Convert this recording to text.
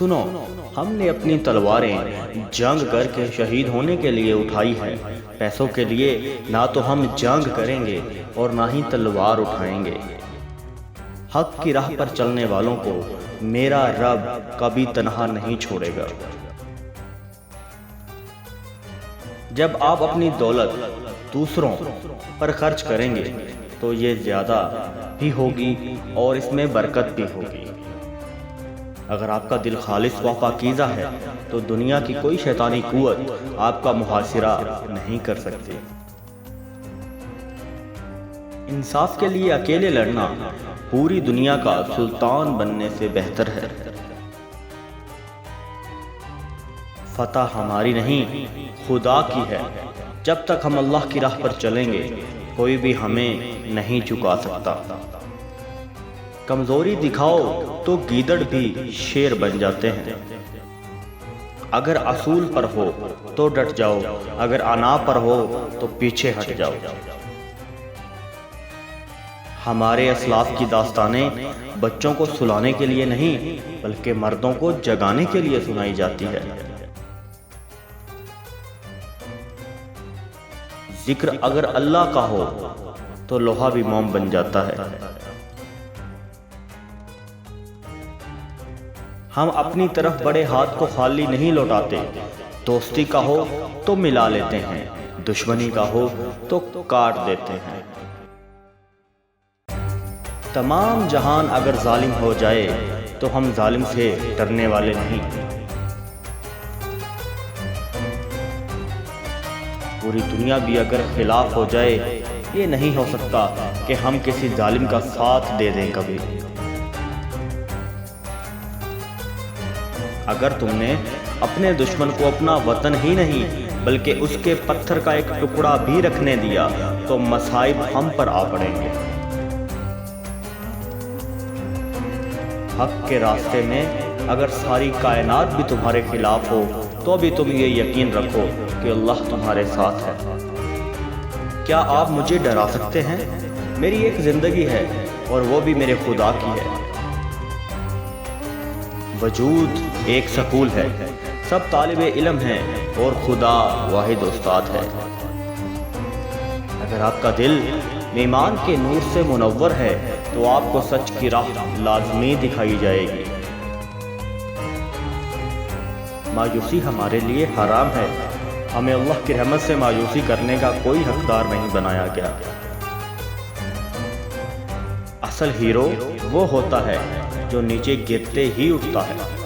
سنو، ہم نے اپنی تلواریں جنگ کر کے شہید ہونے کے لیے اٹھائی ہیں۔ پیسوں کے لیے نہ تو ہم جنگ کریں گے اور نہ ہی تلوار اٹھائیں گے۔ حق کی راہ پر چلنے والوں کو میرا رب کبھی تنہا نہیں چھوڑے گا۔ جب آپ اپنی دولت دوسروں پر خرچ کریں گے تو یہ زیادہ بھی ہوگی اور اس میں برکت بھی ہوگی۔ اگر آپ کا دل خالص و پاکیزہ ہے تو دنیا کی کوئی شیطانی قوت آپ کا محاصرہ نہیں کر سکتی۔ انصاف کے لیے اکیلے لڑنا پوری دنیا کا سلطان بننے سے بہتر ہے۔ فتح ہماری نہیں، خدا کی ہے۔ جب تک ہم اللہ کی راہ پر چلیں گے کوئی بھی ہمیں نہیں جھکا سکتا۔ کمزوری دکھاؤ تو گیدڑ بھی شیر بن جاتے ہیں۔ اگر اصول پر ہو تو ڈٹ جاؤ، اگر انا پر ہو تو پیچھے ہٹ جاؤ۔ ہمارے اسلاف کی داستانیں بچوں کو سلانے کے لیے نہیں بلکہ مردوں کو جگانے کے لیے سنائی جاتی ہے۔ ذکر اگر اللہ کا ہو تو لوہا بھی موم بن جاتا ہے۔ ہم اپنی طرف بڑے ہاتھ کو خالی نہیں لوٹاتے۔ دوستی کا ہو تو ملا لیتے ہیں، دشمنی کا ہو تو کاٹ دیتے ہیں۔ تمام جہان اگر ظالم ہو جائے تو ہم ظالم سے ڈرنے والے نہیں۔ پوری دنیا بھی اگر خلاف ہو جائے یہ نہیں ہو سکتا کہ ہم کسی ظالم کا ساتھ دے دیں کبھی۔ اگر تم نے اپنے دشمن کو اپنا وطن ہی نہیں بلکہ اس کے پتھر کا ایک ٹکڑا بھی رکھنے دیا تو مصائب ہم پر آ پڑیں گے۔ حق کے راستے میں اگر ساری کائنات بھی تمہارے خلاف ہو تو بھی تم یہ یقین رکھو کہ اللہ تمہارے ساتھ ہے۔ کیا آپ مجھے ڈرا سکتے ہیں؟ میری ایک زندگی ہے اور وہ بھی میرے خدا کی ہے۔ وجود ایک سکول ہے، سب طالب علم ہیں اور خدا واحد استاد ہے۔ اگر آپ کا دل ایمان کے نور سے منور ہے تو آپ کو سچ کی راہ لازمی دکھائی جائے گی۔ مایوسی ہمارے لیے حرام ہے۔ ہمیں اللہ کی رحمت سے مایوسی کرنے کا کوئی حقدار نہیں بنایا گیا۔ اصل ہیرو وہ ہوتا ہے جو نیچے گرتے ہی اٹھتا ہے۔